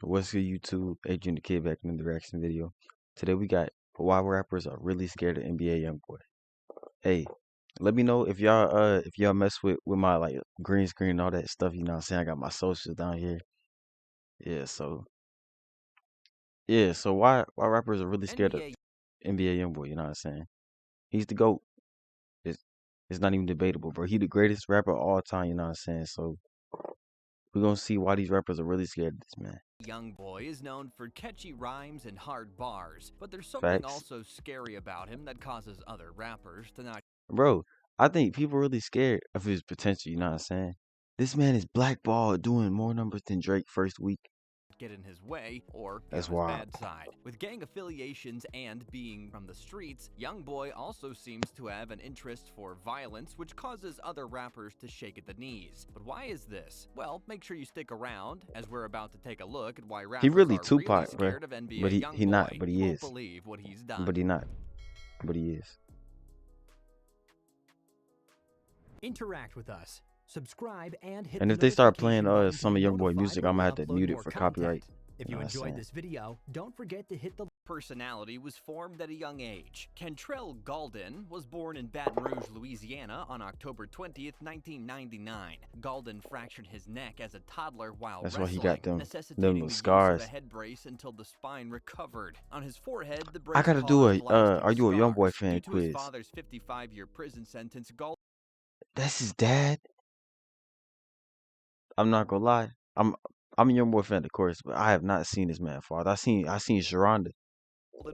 What's good, YouTube? Adrian the Kid back in the reaction video. Today we got why rappers are really scared of NBA YoungBoy. Hey, let me know if y'all mess with my like green screen and all that stuff. You know what I'm saying? I got my socials down here. Yeah, so why rappers are really scared of NBA NBA YoungBoy? You know what I'm saying? He's the GOAT. It's it's not even debatable, bro. He the greatest rapper of all time. You know what I'm saying? So we're gonna see why these rappers are really scared of this man. YoungBoy is known for catchy rhymes and hard bars, but there's something Facts. also scary about him that causes other rappers to not Bro, I think people really scared of his potential, you know what I'm saying? This man is blackballed doing more numbers than Drake first week. get in his way or get That's on his wild. bad side. With gang affiliations and being from the streets, YoungBoy also seems to have an interest for violence, which causes other rappers to shake at the knees. But why is this? Well, make sure you stick around, as we're about to take a look at why He rappers really are really Tupac, bro. scared of But NBA he not, YoungBoy. but You he won't is. believe what he's done. But he not. But he is. Interact with us. Subscribe and hit And the if they start notification playing button to some be of YoungBoy notified music, when I'm we gonna have to upload mute it more for content. copyright. If You you know what I'm enjoyed saying? this video, don't forget to hit the Personality was formed at a young age. Kentrell Gaulden was born in Baton Rouge, Louisiana on October 20th, 1999. Gaulden fractured his neck as a toddler while That's why he wrestling, got them necessitating little the use of a scars. head brace until the spine recovered. On his forehead, the I brace gotta do caused a lasting are you a YoungBoy scars. fan Due to his quiz? father's 55-year prison sentence, Gaulden That's his dad? I'm not gonna lie. I'm a YoungBoy fan, of course, but I have not seen this man father. I seen Sharonda.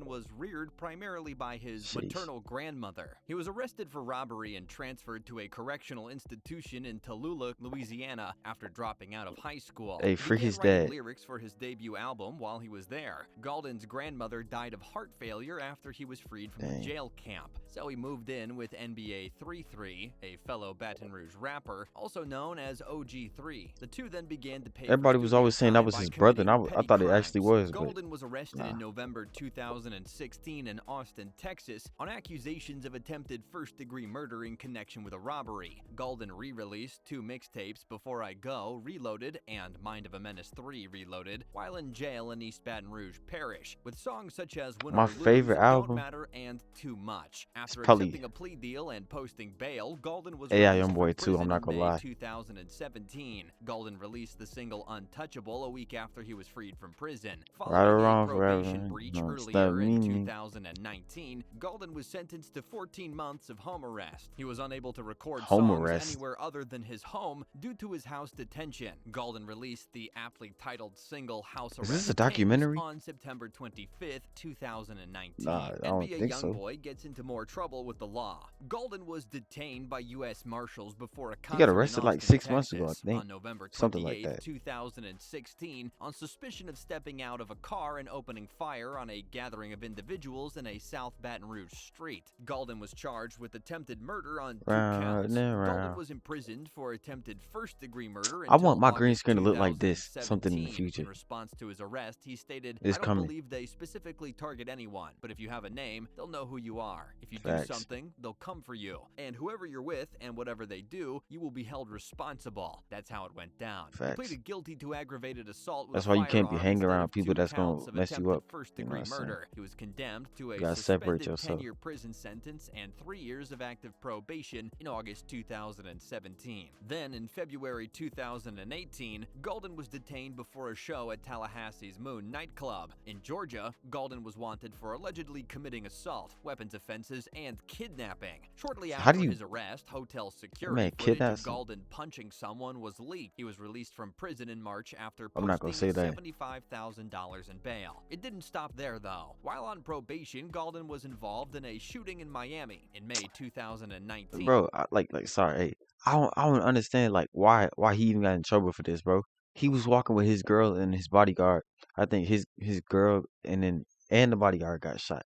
was reared primarily by his Sheesh. maternal grandmother. He was arrested for robbery and transferred to a correctional institution in Tallulah, Louisiana after dropping out of high school. Hey, He free began his writing dad. lyrics for his debut album while he was there. Gaulden's grandmother died of heart failure after he was freed from the Dang. jail camp, so he moved in with NBA 33, a fellow Baton Rouge rapper, also known as OG3. The two then began to pay for Everybody was studio always saying that time was by his brother, and committing I petty thought it crimes. actually was, but Gaulden was arrested nah. in November 2016 in Austin, Texas, on accusations of attempted first-degree murder in connection with a robbery. Gaulden re-released 2 mixtapes, Before I Go, Reloaded, and Mind of a Menace 3, Reloaded, while in jail in East Baton Rouge Parish, with songs such as Win My or Lose, favorite Don't album Matter, and Too Much. is After probably accepting a plea deal and posting bail, Gaulden was AI released from YoungBoy too. I'm prison not in gonna May lie. 2017. Gaulden released the single Untouchable a week after he was freed from prison. Right or Following a wrong, forever. probation breach No, stop earlier in meaning. 2019, Gaulden was sentenced to 14 months of home arrest. He was unable to record Home songs arrest. anywhere other than his home due to his house detention. Gaulden released the aptly titled single House Is Arrest this a Tapes documentary? on September 25th, 2019. Nah, I don't NBA think so. YoungBoy gets into more trouble with the law. Gaulden was detained by U.S. Marshals before a He got concert arrested in like Austin, 6 months ago, I Texas, think. on November Something like 28th, that. 2016, on suspicion of stepping out of a car and opening fire on a gathering of individuals in a South Baton Rouge street. Gaulden was charged with attempted murder on 2 counts. Gaulden was imprisoned for attempted first-degree murder I until want my green August screen to look like this. Something in the 2017. future. In response to his arrest, he stated, It's "I don't coming. believe they specifically target anyone, but if you have a name, they'll know who you are. If you Facts. do something, they'll come for you. And whoever you're with and whatever they do, you will be held responsible." That's how it went down. He Facts. pleaded guilty to aggravated assault with That's a why you can't be firearm hanging instead around of people 2 that's gonna counts of mess you attempted up. You know first-degree what I'm saying? murder. He was condemned to a You gotta separate suspended yourself. 10-year prison sentence and 3 years of active probation in August 2017. Then, in February 2018, Gaulden was detained before a show at Tallahassee's Moon nightclub. In Georgia, Gaulden was wanted for allegedly committing assault, weapons offenses, and kidnapping. Shortly How do after you- his arrest, hotel security man footage kidnap of some- Gaulden punching someone was leaked. He was released from prison in March after I'm not gonna posting say that. $75,000 in bail. It didn't stop there, though. While on probation, Gaulden was involved in a shooting in Miami in May 2019. Bro, sorry, hey, I don't understand like why he even got in trouble for this, bro. He was walking with his girl and his bodyguard. I think his girl and the bodyguard got shot.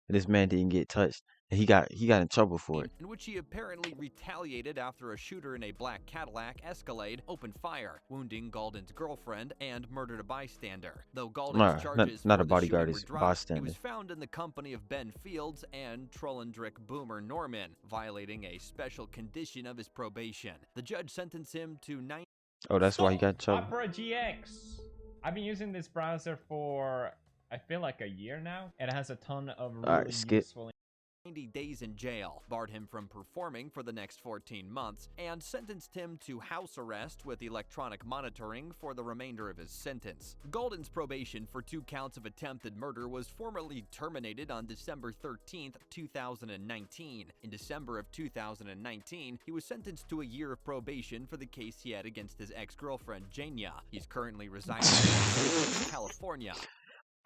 And this man didn't get touched. And he got in trouble for it. In which he apparently retaliated after a shooter in a black Cadillac Escalade opened fire, wounding Gaulden's girlfriend and murdered a bystander. Though Gaulden's charges Not for a the bodyguard, shooting it's were dropped, he bystander. was found in the company of Ben Fields and Trollendrick Boomer Norman, violating a special condition of his probation. The judge sentenced him to 9. Oh, that's why he got in trouble. Opera GX. I've been using this browser for I feel like a year now, and it has a ton of All really right, skip. useful 90 days in jail, barred him from performing for the next 14 months, and sentenced him to house arrest with electronic monitoring for the remainder of his sentence. Golden's probation for 2 counts of attempted murder was formally terminated on December 13, 2019. In December of 2019, he was sentenced to a year of probation for the case he had against his ex-girlfriend, Jania. He's currently residing in Los Angeles, California.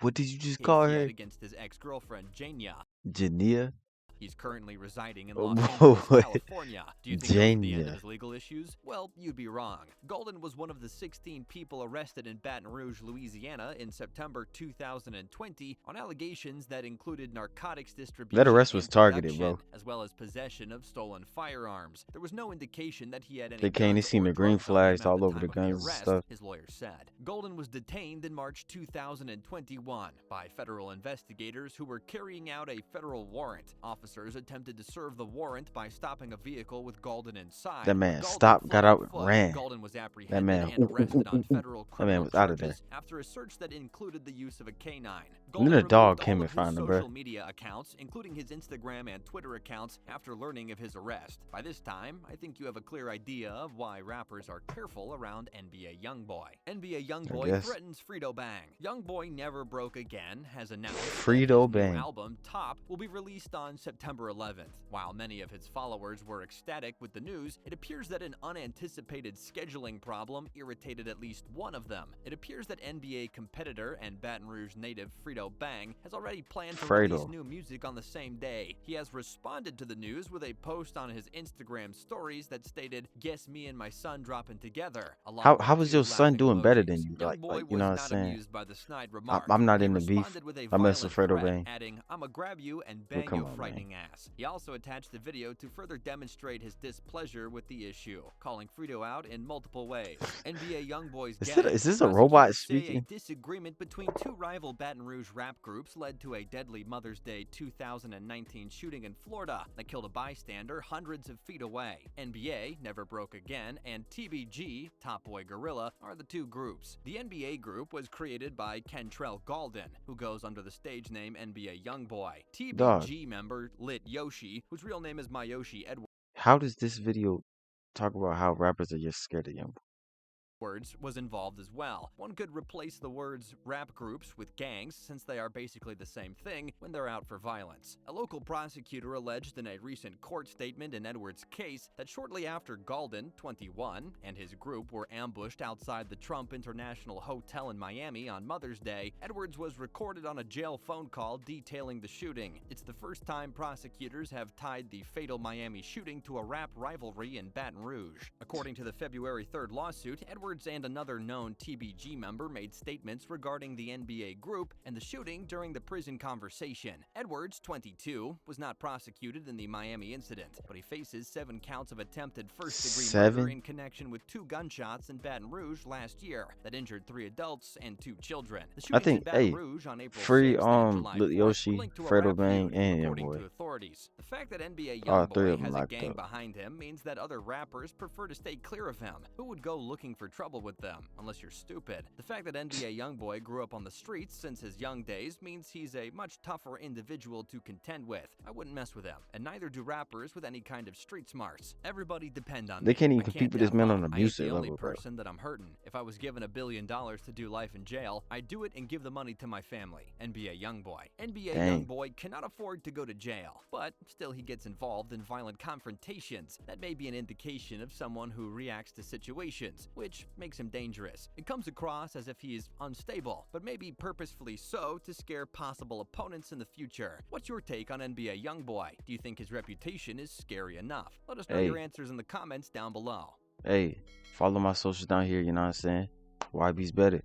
What did you just Case call he had her? against his ex-girlfriend, Jania. Jania? He's currently residing in Oh, Los Angeles, boy. California. Do you think those are the end of Jania. his legal issues? Well, you'd be wrong. Golden was one of the 16 people arrested in Baton Rouge, Louisiana in September 2020 on allegations that included narcotics distribution That arrest was and targeted, bro. production, as well as possession of stolen firearms. There was no indication that he had any They came, they guns seen or the green drugs on him flags at all the over the time of the guns and arrest, stuff. his lawyer said. Golden was detained in March 2021 by federal investigators who were carrying out a federal warrant. Officers attempted to serve the warrant by stopping a vehicle with Golden inside. That man Golden stopped, got fled out, on and foot. ran. Golden was That apprehended man, and arrested on federal that man criminal was out of there. charges after a search that included the use of a canine. And then Golden a dog removed came all and of his found him, bro. social media accounts, including his Instagram and Twitter accounts, after learning of his arrest. By this time, I think you have a clear idea of why rappers are careful around NBA YoungBoy. NBA YoungBoy guess. threatens Frito Bang. YoungBoy Never Broke Again has announced Frito that his Bang. new album, Top, will be released on September 11th. While many of his followers were ecstatic with the news, it appears that an unanticipated scheduling problem irritated at least one of them. It appears that NBA competitor and Baton Rouge native Frito Bang has already planned to release Fredo. new music on the same day. He has responded to the news with a post on his Instagram stories that stated, "Guess me and my son dropping together." along with How was two your son laughing doing better than emojis. you? YoungBoy Like, you was know what I'm not saying? amused by the snide remark. I'm not He in the beef. responded with a I mess with violent Fredo threat, Bang. adding, "I'ma grab you and Well, bang come your on, man. frightening ass." He also attached a video to further demonstrate his displeasure with the issue, calling Frito out in multiple ways. NBA YoungBoy's gang. Is this a robot Prosecutors say speaking? a disagreement between two rival Baton Rouge rap groups led to a deadly Mother's Day 2019 shooting in Florida that killed a bystander hundreds of feet away. NBA, Never Broke Again, and TBG, Top Boy Gorilla, are the two groups. The NBA group was created by Kentrell Golden, who goes under the stage name NBA YoungBoy. TBG member Lit Yoshi, whose real name is Mayoshi Edwards, How does this video talk about how rappers are just scared of young? was involved as well. One could replace the words rap groups with gangs, since they are basically the same thing when they're out for violence. A local prosecutor alleged in a recent court statement in Edwards' case that shortly after Golden, 21, and his group were ambushed outside the Trump International Hotel in Miami on Mother's Day, Edwards was recorded on a jail phone call detailing the shooting. It's the first time prosecutors have tied the fatal Miami shooting to a rap rivalry in Baton Rouge. According to the February 3rd lawsuit, Edwards and another known TBG member made statements regarding the NBA group and the shooting during the prison conversation. Edwards, 22, was not prosecuted in the Miami incident, but he faces 7 counts of attempted first-degree murder in connection with 2 gunshots in Baton Rouge last year that injured 3 adults and 2 children. The I shootings think, in Baton hey, Rouge on April free 6th and July Lil 4th Yoshi, were linked to a Fredo rap Bang, feud, and according YoungBoy. to authorities. The fact that NBA All 3 YoungBoy of them has a locked gang up. behind him means that other rappers prefer to stay clear of him. Who would go looking for trouble with them, unless you're stupid? The fact that NBA YoungBoy grew up on the streets since his young days means he's a much tougher individual to contend with. I wouldn't mess with him, and neither do rappers with any kind of street smarts. Everybody depend on They me. can't even I compete with this man F on up. the I ain't music the only level, bro. person that I'm hurting. If I was given $1 billion to do life in jail, I'd do it and give the money to my family. NBA YoungBoy. NBA Dang. YoungBoy cannot afford to go to jail, but still he gets involved in violent confrontations. That may be an indication of someone who reacts to situations, which makes him dangerous. It comes across as if he is unstable, but maybe purposefully so to scare possible opponents in the future. What's your take on NBA YoungBoy? Do you think his reputation is scary enough? Let us know Hey. your answers in the comments down below. Hey, follow my socials down here, you know what I'm saying? YB's better.